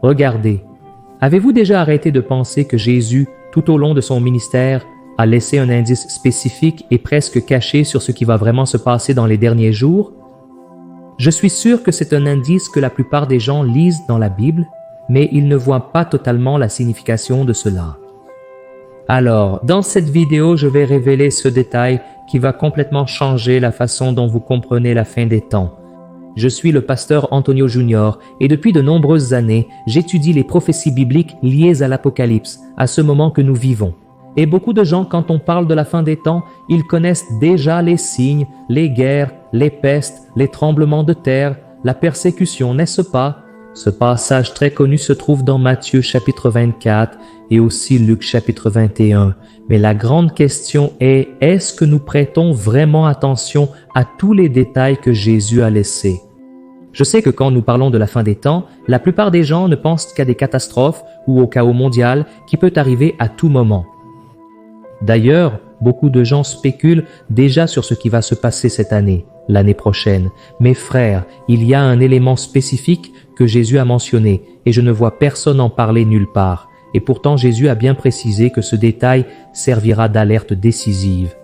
Regardez, avez-vous déjà arrêté de penser que Jésus, tout au long de son ministère, a laissé un indice spécifique et presque caché sur ce qui va vraiment se passer dans les derniers jours? Je suis sûr que c'est un indice que la plupart des gens lisent dans la Bible, mais ils ne voient pas totalement la signification de cela. Alors, dans cette vidéo, je vais révéler ce détail qui va complètement changer la façon dont vous comprenez la fin des temps. Je suis le pasteur Antonio Junior et depuis de nombreuses années, j'étudie les prophéties bibliques liées à l'Apocalypse, à ce moment que nous vivons. Et beaucoup de gens, quand on parle de la fin des temps, ils connaissent déjà les signes, les guerres, les pestes, les tremblements de terre, la persécution, n'est-ce pas? Ce passage très connu se trouve dans Matthieu chapitre 24 et aussi Luc chapitre 21. Mais la grande question est, est-ce que nous prêtons vraiment attention à tous les détails que Jésus a laissés? Je sais que quand nous parlons de la fin des temps, la plupart des gens ne pensent qu'à des catastrophes ou au chaos mondial qui peut arriver à tout moment. D'ailleurs, beaucoup de gens spéculent déjà sur ce qui va se passer cette année, l'année prochaine. Mes frères, il y a un élément spécifique que Jésus a mentionné et je ne vois personne en parler nulle part. Et pourtant Jésus a bien précisé que ce détail servira d'alerte décisive.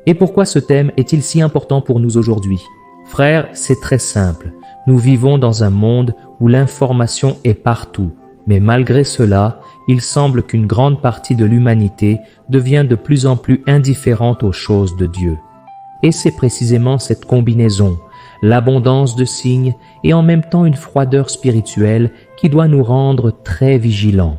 Et pourquoi ce thème est-il si important pour nous aujourd'hui? Frères, c'est très simple. Nous vivons dans un monde où l'information est partout. Mais malgré cela, il semble qu'une grande partie de l'humanité devient de plus en plus indifférente aux choses de Dieu. Et c'est précisément cette combinaison, l'abondance de signes et en même temps une froideur spirituelle qui doit nous rendre très vigilants.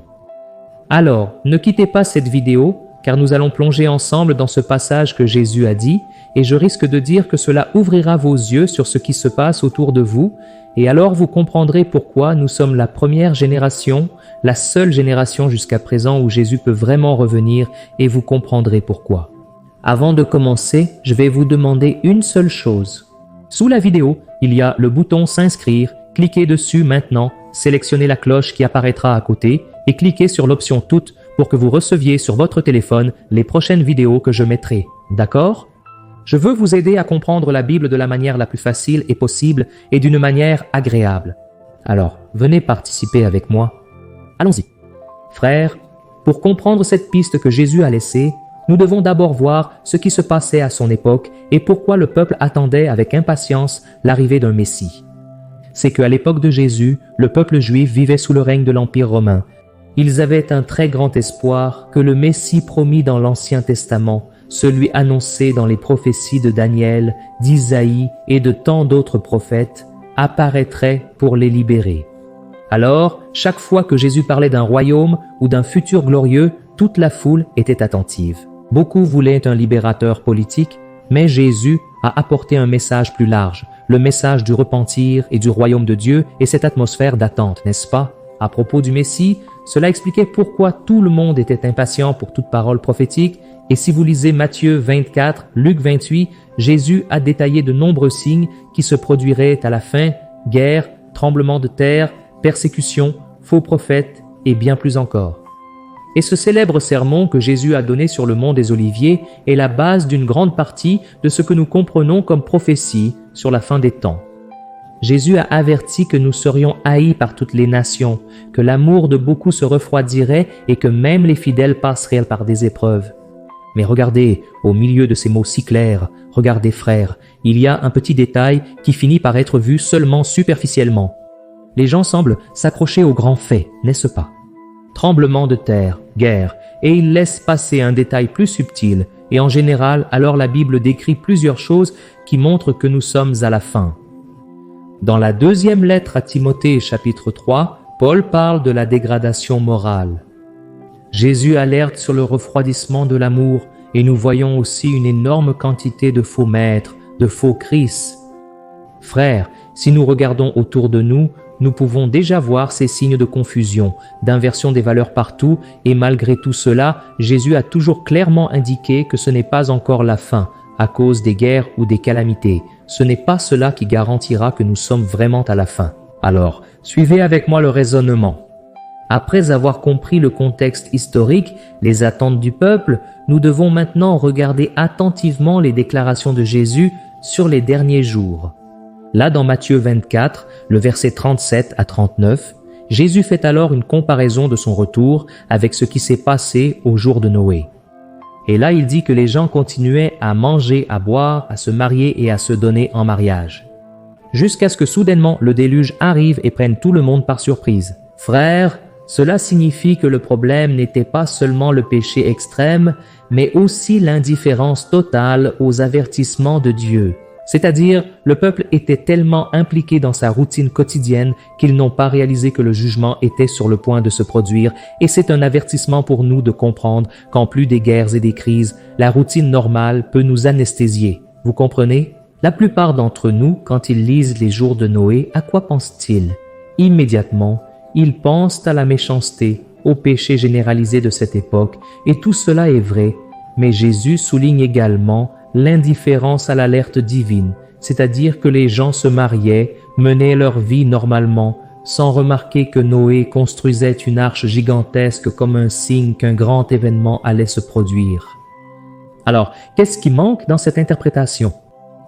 Alors, ne quittez pas cette vidéo, car nous allons plonger ensemble dans ce passage que Jésus a dit, et je risque de dire que cela ouvrira vos yeux sur ce qui se passe autour de vous, et alors vous comprendrez pourquoi nous sommes la première génération, la seule génération jusqu'à présent où Jésus peut vraiment revenir, et vous comprendrez pourquoi. Avant de commencer, je vais vous demander une seule chose. Sous la vidéo, il y a le bouton s'inscrire, cliquez dessus maintenant, sélectionnez la cloche qui apparaîtra à côté, et cliquez sur l'option toutes pour que vous receviez sur votre téléphone les prochaines vidéos que je mettrai. D'accord? Je veux vous aider à comprendre la Bible de la manière la plus facile et possible et d'une manière agréable. Alors, venez participer avec moi. Allons-y. Frères, pour comprendre cette piste que Jésus a laissée, nous devons d'abord voir ce qui se passait à son époque et pourquoi le peuple attendait avec impatience l'arrivée d'un Messie. C'est qu'à l'époque de Jésus, le peuple juif vivait sous le règne de l'Empire romain. Ils avaient un très grand espoir que le Messie promis dans l'Ancien Testament, celui annoncé dans les prophéties de Daniel, d'Isaïe et de tant d'autres prophètes, apparaîtrait pour les libérer. Alors, chaque fois que Jésus parlait d'un royaume ou d'un futur glorieux, toute la foule était attentive. Beaucoup voulaient un libérateur politique, mais Jésus a apporté un message plus large, le message du repentir et du royaume de Dieu et cette atmosphère d'attente, n'est-ce pas? À propos du Messie, cela expliquait pourquoi tout le monde était impatient pour toute parole prophétique, et si vous lisez Matthieu 24, Luc 28, Jésus a détaillé de nombreux signes qui se produiraient à la fin, guerre, tremblement de terre, persécution, faux prophètes et bien plus encore. Et ce célèbre sermon que Jésus a donné sur le mont des Oliviers est la base d'une grande partie de ce que nous comprenons comme prophétie sur la fin des temps. Jésus a averti que nous serions haïs par toutes les nations, que l'amour de beaucoup se refroidirait et que même les fidèles passeraient par des épreuves. Mais regardez, au milieu de ces mots si clairs, regardez frères, il y a un petit détail qui finit par être vu seulement superficiellement. Les gens semblent s'accrocher aux grands faits, n'est-ce pas? Tremblement de terre, guerre, et ils laissent passer un détail plus subtil, et en général, alors la Bible décrit plusieurs choses qui montrent que nous sommes à la fin. Dans la deuxième lettre à Timothée, chapitre 3, Paul parle de la dégradation morale. Jésus alerte sur le refroidissement de l'amour et nous voyons aussi une énorme quantité de faux maîtres, de faux Christ. Frères, si nous regardons autour de nous, nous pouvons déjà voir ces signes de confusion, d'inversion des valeurs partout et malgré tout cela, Jésus a toujours clairement indiqué que ce n'est pas encore la fin à cause des guerres ou des calamités. Ce n'est pas cela qui garantira que nous sommes vraiment à la fin. Alors, suivez avec moi le raisonnement. Après avoir compris le contexte historique, les attentes du peuple, nous devons maintenant regarder attentivement les déclarations de Jésus sur les derniers jours. Là, dans Matthieu 24, le verset 37 à 39, Jésus fait alors une comparaison de son retour avec ce qui s'est passé au jour de Noé. Et là, il dit que les gens continuaient à manger, à boire, à se marier et à se donner en mariage. Jusqu'à ce que soudainement le déluge arrive et prenne tout le monde par surprise. Frères, cela signifie que le problème n'était pas seulement le péché extrême, mais aussi l'indifférence totale aux avertissements de Dieu. C'est-à-dire, le peuple était tellement impliqué dans sa routine quotidienne qu'ils n'ont pas réalisé que le jugement était sur le point de se produire, et c'est un avertissement pour nous de comprendre qu'en plus des guerres et des crises, la routine normale peut nous anesthésier. Vous comprenez? La plupart d'entre nous, quand ils lisent les jours de Noé, à quoi pensent-ils? Immédiatement, ils pensent à la méchanceté, au péché généralisé de cette époque, et tout cela est vrai, mais Jésus souligne également l'indifférence à l'alerte divine, c'est-à-dire que les gens se mariaient, menaient leur vie normalement, sans remarquer que Noé construisait une arche gigantesque comme un signe qu'un grand événement allait se produire. Alors, qu'est-ce qui manque dans cette interprétation?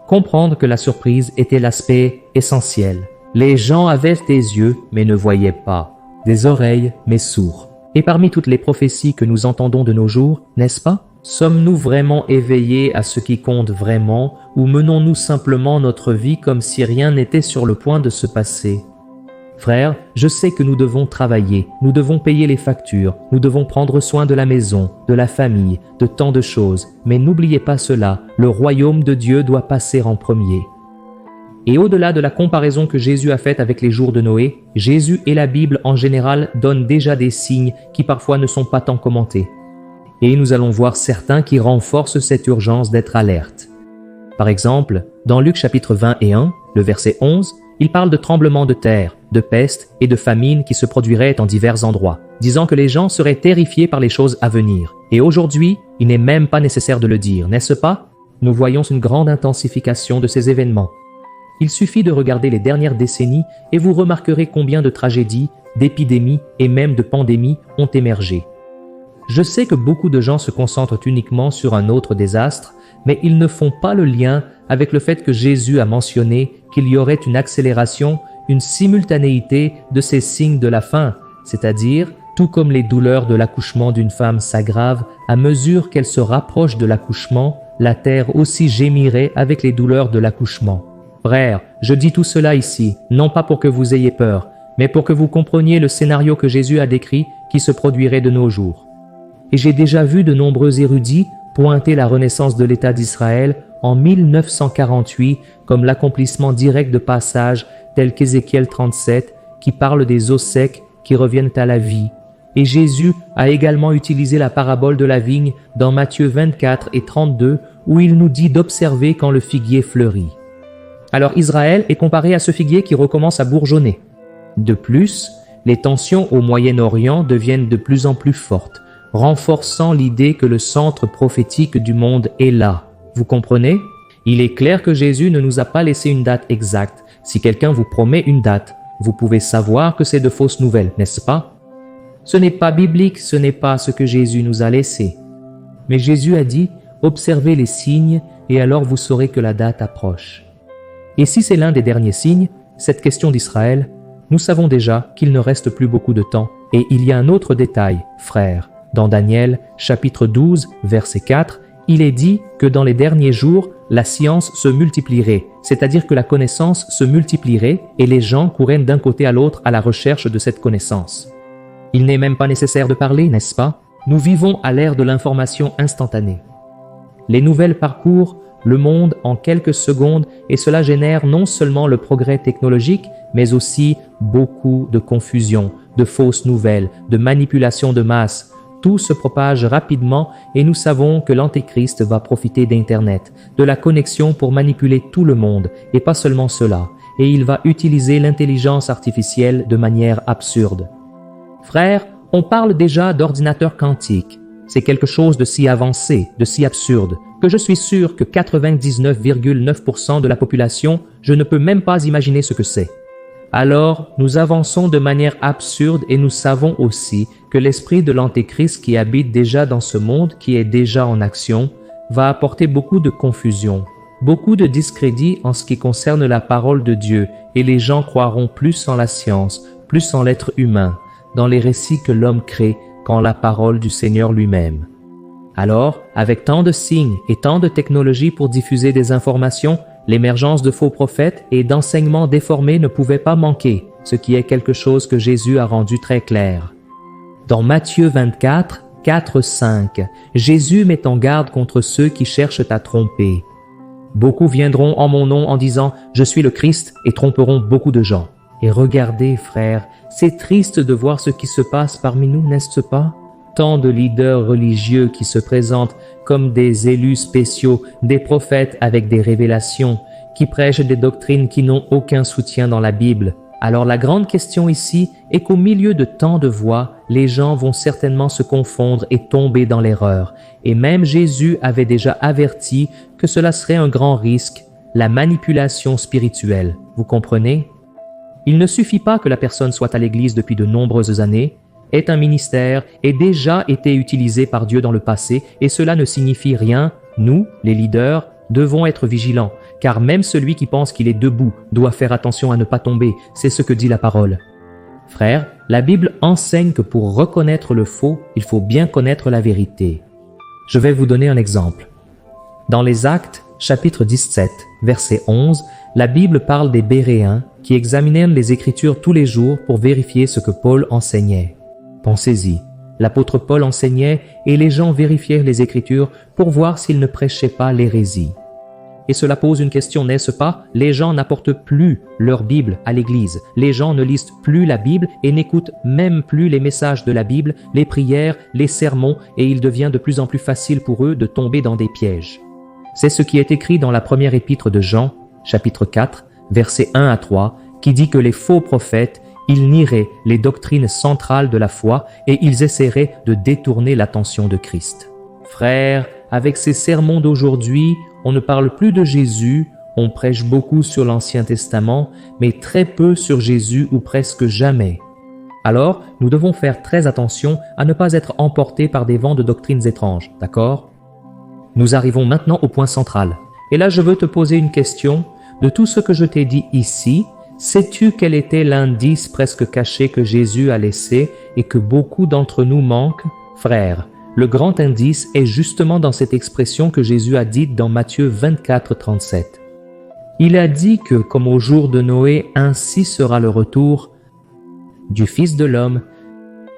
Comprendre que la surprise était l'aspect essentiel. Les gens avaient des yeux, mais ne voyaient pas, des oreilles, mais sourds. Et parmi toutes les prophéties que nous entendons de nos jours, n'est-ce pas? Sommes-nous vraiment éveillés à ce qui compte vraiment, ou menons-nous simplement notre vie comme si rien n'était sur le point de se passer? Frères, je sais que nous devons travailler, nous devons payer les factures, nous devons prendre soin de la maison, de la famille, de tant de choses, mais n'oubliez pas cela, le royaume de Dieu doit passer en premier. Et au-delà de la comparaison que Jésus a faite avec les jours de Noé, Jésus et la Bible en général donnent déjà des signes qui parfois ne sont pas tant commentés. Et nous allons voir certains qui renforcent cette urgence d'être alerte. Par exemple, dans Luc chapitre 21, le verset 11, il parle de tremblements de terre, de peste et de famine qui se produiraient en divers endroits, disant que les gens seraient terrifiés par les choses à venir. Et aujourd'hui, il n'est même pas nécessaire de le dire, n'est-ce pas? Nous voyons une grande intensification de ces événements. Il suffit de regarder les dernières décennies et vous remarquerez combien de tragédies, d'épidémies et même de pandémies ont émergé. Je sais que beaucoup de gens se concentrent uniquement sur un autre désastre, mais ils ne font pas le lien avec le fait que Jésus a mentionné qu'il y aurait une accélération, une simultanéité de ces signes de la fin, c'est-à-dire, tout comme les douleurs de l'accouchement d'une femme s'aggravent, à mesure qu'elle se rapproche de l'accouchement, la terre aussi gémirait avec les douleurs de l'accouchement. Frères, je dis tout cela ici, non pas pour que vous ayez peur, mais pour que vous compreniez le scénario que Jésus a décrit qui se produirait de nos jours. Et j'ai déjà vu de nombreux érudits pointer la renaissance de l'État d'Israël en 1948 comme l'accomplissement direct de passages tels qu'Ézéchiel 37 qui parle des os secs qui reviennent à la vie. Et Jésus a également utilisé la parabole de la vigne dans Matthieu 24 et 32 où il nous dit d'observer quand le figuier fleurit. Alors Israël est comparé à ce figuier qui recommence à bourgeonner. De plus, les tensions au Moyen-Orient deviennent de plus en plus fortes, renforçant l'idée que le centre prophétique du monde est là. Vous comprenez? Il est clair que Jésus ne nous a pas laissé une date exacte. Si quelqu'un vous promet une date, vous pouvez savoir que c'est de fausses nouvelles, n'est-ce pas? Ce n'est pas biblique, ce n'est pas ce que Jésus nous a laissé. Mais Jésus a dit, observez les signes et alors vous saurez que la date approche. Et si c'est l'un des derniers signes, cette question d'Israël, nous savons déjà qu'il ne reste plus beaucoup de temps. Et il y a un autre détail, frères. Dans Daniel, chapitre 12, verset 4, il est dit que dans les derniers jours, la science se multiplierait, c'est-à-dire que la connaissance se multiplierait et les gens courraient d'un côté à l'autre à la recherche de cette connaissance. Il n'est même pas nécessaire de parler, n'est-ce pas? Nous vivons à l'ère de l'information instantanée. Les nouvelles parcourent le monde en quelques secondes et cela génère non seulement le progrès technologique, mais aussi beaucoup de confusion, de fausses nouvelles, de manipulation de masse. Tout se propage rapidement et nous savons que l'Antéchrist va profiter d'Internet, de la connexion pour manipuler tout le monde, et pas seulement cela, et il va utiliser l'intelligence artificielle de manière absurde. Frères, on parle déjà d'ordinateurs quantiques. C'est quelque chose de si avancé, de si absurde, que je suis sûr que 99,9% de la population, je ne peux même pas imaginer ce que c'est. Alors, nous avançons de manière absurde et nous savons aussi que l'esprit de l'Antéchrist qui habite déjà dans ce monde, qui est déjà en action, va apporter beaucoup de confusion, beaucoup de discrédit en ce qui concerne la parole de Dieu et les gens croiront plus en la science, plus en l'être humain, dans les récits que l'homme crée, qu'en la parole du Seigneur lui-même. Alors, avec tant de signes et tant de technologies pour diffuser des informations, l'émergence de faux prophètes et d'enseignements déformés ne pouvait pas manquer, ce qui est quelque chose que Jésus a rendu très clair. Dans Matthieu 24, 4-5, Jésus met en garde contre ceux qui cherchent à tromper. Beaucoup viendront en mon nom en disant « Je suis le Christ » et tromperont beaucoup de gens. Et regardez, frères, c'est triste de voir ce qui se passe parmi nous, n'est-ce pas? Tant de leaders religieux qui se présentent comme des élus spéciaux, des prophètes avec des révélations, qui prêchent des doctrines qui n'ont aucun soutien dans la Bible. Alors la grande question ici est qu'au milieu de tant de voix, les gens vont certainement se confondre et tomber dans l'erreur. Et même Jésus avait déjà averti que cela serait un grand risque, la manipulation spirituelle. Vous comprenez? Il ne suffit pas que la personne soit à l'Église depuis de nombreuses années, ait un ministère, ait déjà été utilisé par Dieu dans le passé, et cela ne signifie rien. Nous, les leaders, devons être vigilants, car même celui qui pense qu'il est debout doit faire attention à ne pas tomber, c'est ce que dit la parole. Frères, la Bible enseigne que pour reconnaître le faux, il faut bien connaître la vérité. Je vais vous donner un exemple. Dans les Actes, chapitre 17, verset 11, la Bible parle des Béréens qui examinaient les Écritures tous les jours pour vérifier ce que Paul enseignait. Pensez-y, l'apôtre Paul enseignait et les gens vérifiaient les Écritures pour voir s'il ne prêchait pas l'hérésie. Et cela pose une question, n'est-ce pas? Les gens n'apportent plus leur Bible à l'Église. Les gens ne lisent plus la Bible et n'écoutent même plus les messages de la Bible, les prières, les sermons, et il devient de plus en plus facile pour eux de tomber dans des pièges. C'est ce qui est écrit dans la première épître de Jean, chapitre 4, versets 1 à 3, qui dit que les faux prophètes, ils nieraient les doctrines centrales de la foi et ils essaieraient de détourner l'attention de Christ. Frères, avec ces sermons d'aujourd'hui, on ne parle plus de Jésus, on prêche beaucoup sur l'Ancien Testament, mais très peu sur Jésus ou presque jamais. Alors, nous devons faire très attention à ne pas être emportés par des vents de doctrines étranges, d'accord? Nous arrivons maintenant au point central. Et là, je veux te poser une question. De tout ce que je t'ai dit ici, sais-tu quel était l'indice presque caché que Jésus a laissé et que beaucoup d'entre nous manquent? Frères, le grand indice est justement dans cette expression que Jésus a dite dans Matthieu 24, 37. Il a dit que, comme au jour de Noé, ainsi sera le retour du Fils de l'homme.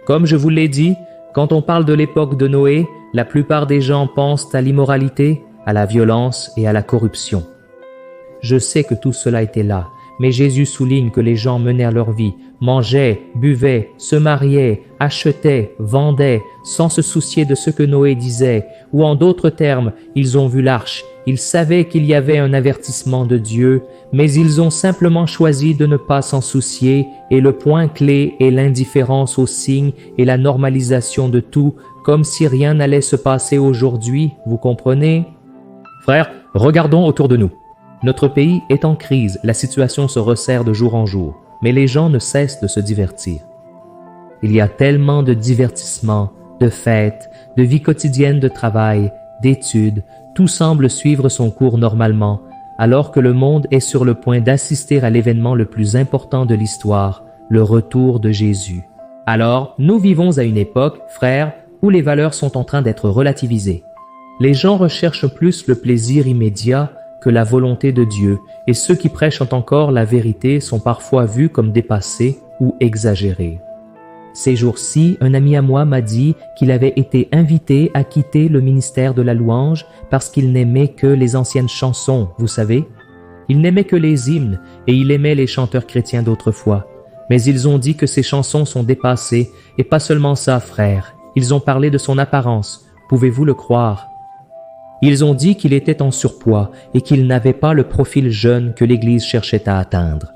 Comme je vous l'ai dit, quand on parle de l'époque de Noé, la plupart des gens pensent à l'immoralité, à la violence et à la corruption. Je sais que tout cela était là, mais Jésus souligne que les gens menaient leur vie, mangeaient, buvaient, se mariaient, achetaient, vendaient, sans se soucier de ce que Noé disait, ou en d'autres termes, ils ont vu l'arche, ils savaient qu'il y avait un avertissement de Dieu, mais ils ont simplement choisi de ne pas s'en soucier, et le point clé est l'indifférence aux signes et la normalisation de tout, comme si rien n'allait se passer aujourd'hui, vous comprenez? Frères, regardons autour de nous. Notre pays est en crise, la situation se resserre de jour en jour, mais les gens ne cessent de se divertir. Il y a tellement de divertissements, de fêtes, de vie quotidienne de travail, d'études, tout semble suivre son cours normalement, alors que le monde est sur le point d'assister à l'événement le plus important de l'histoire, le retour de Jésus. Alors, nous vivons à une époque, frères, où les valeurs sont en train d'être relativisées. Les gens recherchent plus le plaisir immédiat que la volonté de Dieu, et ceux qui prêchent encore la vérité sont parfois vus comme dépassés ou exagérés. Ces jours-ci, un ami à moi m'a dit qu'il avait été invité à quitter le ministère de la louange parce qu'il n'aimait que les anciennes chansons, vous savez. Il n'aimait que les hymnes et il aimait les chanteurs chrétiens d'autrefois. Mais ils ont dit que ces chansons sont dépassées, et pas seulement ça, frère. Ils ont parlé de son apparence. Pouvez-vous le croire? Ils ont dit qu'il était en surpoids et qu'il n'avait pas le profil jeune que l'Église cherchait à atteindre.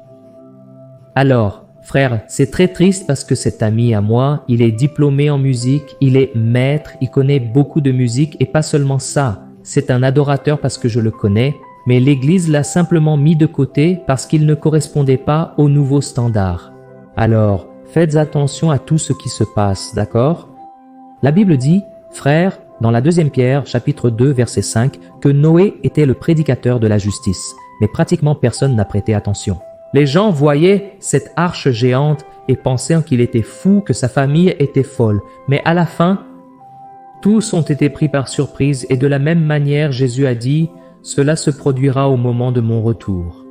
Alors, frère, c'est très triste parce que cet ami à moi, il est diplômé en musique, il est maître, il connaît beaucoup de musique et pas seulement ça. C'est un adorateur parce que je le connais, mais l'Église l'a simplement mis de côté parce qu'il ne correspondait pas aux nouveaux standards. Alors, faites attention à tout ce qui se passe, d'accord? La Bible dit, frère, dans la 2 Pierre, chapitre 2, verset 5, que Noé était le prédicateur de la justice, mais pratiquement personne n'a prêté attention. Les gens voyaient cette arche géante et pensaient qu'il était fou, que sa famille était folle. Mais à la fin, tous ont été pris par surprise et de la même manière Jésus a dit « Cela se produira au moment de mon retour ».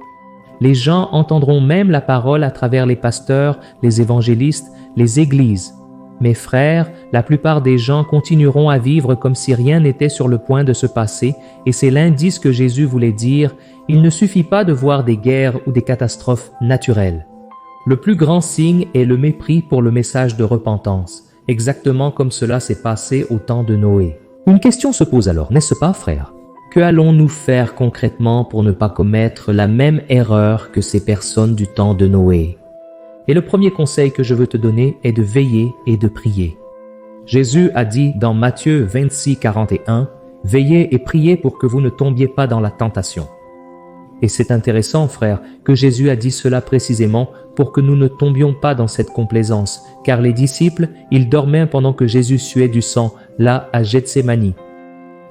Les gens entendront même la parole à travers les pasteurs, les évangélistes, les églises. Mes frères, la plupart des gens continueront à vivre comme si rien n'était sur le point de se passer, et c'est l'indice que Jésus voulait dire, il ne suffit pas de voir des guerres ou des catastrophes naturelles. Le plus grand signe est le mépris pour le message de repentance, exactement comme cela s'est passé au temps de Noé. Une question se pose alors, n'est-ce pas, frères? Que allons-nous faire concrètement pour ne pas commettre la même erreur que ces personnes du temps de Noé? Et le premier conseil que je veux te donner est de veiller et de prier. Jésus a dit dans Matthieu 26, 41, « Veillez et priez pour que vous ne tombiez pas dans la tentation. » Et c'est intéressant, frère, que Jésus a dit cela précisément pour que nous ne tombions pas dans cette complaisance, car les disciples, ils dormaient pendant que Jésus suait du sang, là à Gethsémani.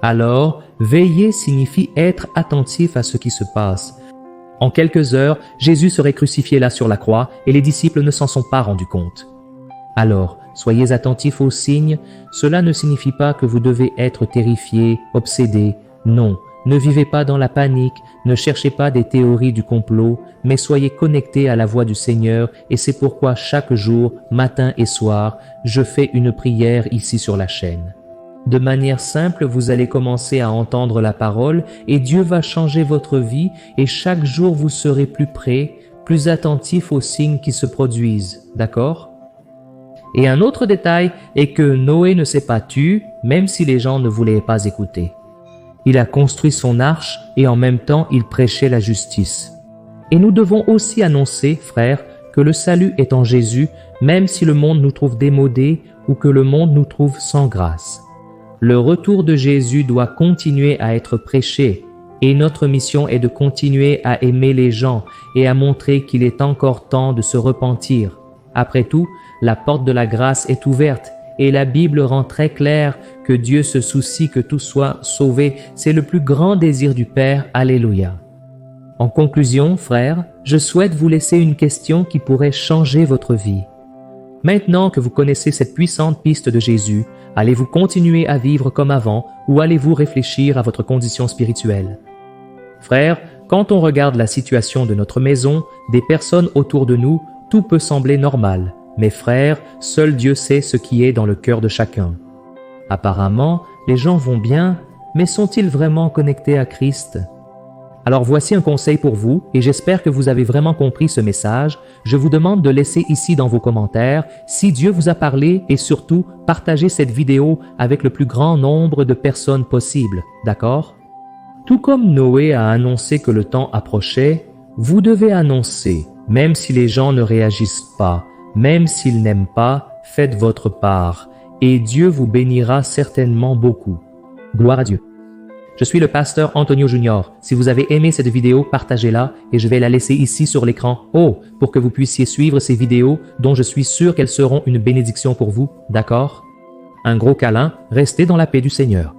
Alors, veiller signifie être attentif à ce qui se passe. En quelques heures, Jésus serait crucifié là sur la croix et les disciples ne s'en sont pas rendus compte. Alors, soyez attentifs aux signes, cela ne signifie pas que vous devez être terrifiés, obsédés, non. Ne vivez pas dans la panique, ne cherchez pas des théories du complot, mais soyez connectés à la voix du Seigneur et c'est pourquoi chaque jour, matin et soir, je fais une prière ici sur la chaîne. De manière simple, vous allez commencer à entendre la parole et Dieu va changer votre vie et chaque jour vous serez plus près, plus attentif aux signes qui se produisent, d'accord? Et un autre détail est que Noé ne s'est pas tu, même si les gens ne voulaient pas écouter. Il a construit son arche et en même temps il prêchait la justice. Et nous devons aussi annoncer, frères, que le salut est en Jésus, même si le monde nous trouve démodés ou que le monde nous trouve sans grâce. Le retour de Jésus doit continuer à être prêché et notre mission est de continuer à aimer les gens et à montrer qu'il est encore temps de se repentir. Après tout, la porte de la grâce est ouverte et la Bible rend très clair que Dieu se soucie que tout soit sauvé. C'est le plus grand désir du Père. Alléluia. En conclusion, frères, je souhaite vous laisser une question qui pourrait changer votre vie. Maintenant que vous connaissez cette puissante piste de Jésus, allez-vous continuer à vivre comme avant ou allez-vous réfléchir à votre condition spirituelle? Frères, quand on regarde la situation de notre maison, des personnes autour de nous, tout peut sembler normal. Mais frères, seul Dieu sait ce qui est dans le cœur de chacun. Apparemment, les gens vont bien, mais sont-ils vraiment connectés à Christ? Alors voici un conseil pour vous, et j'espère que vous avez vraiment compris ce message. Je vous demande de laisser ici dans vos commentaires si Dieu vous a parlé et surtout partagez cette vidéo avec le plus grand nombre de personnes possible, d'accord? Tout comme Noé a annoncé que le temps approchait, vous devez annoncer, même si les gens ne réagissent pas, même s'ils n'aiment pas, faites votre part, et Dieu vous bénira certainement beaucoup. Gloire à Dieu. Je suis le pasteur Antonio Junior. Si vous avez aimé cette vidéo, partagez-la et je vais la laisser ici sur l'écran pour que vous puissiez suivre ces vidéos dont je suis sûr qu'elles seront une bénédiction pour vous, d'accord? Un gros câlin, restez dans la paix du Seigneur.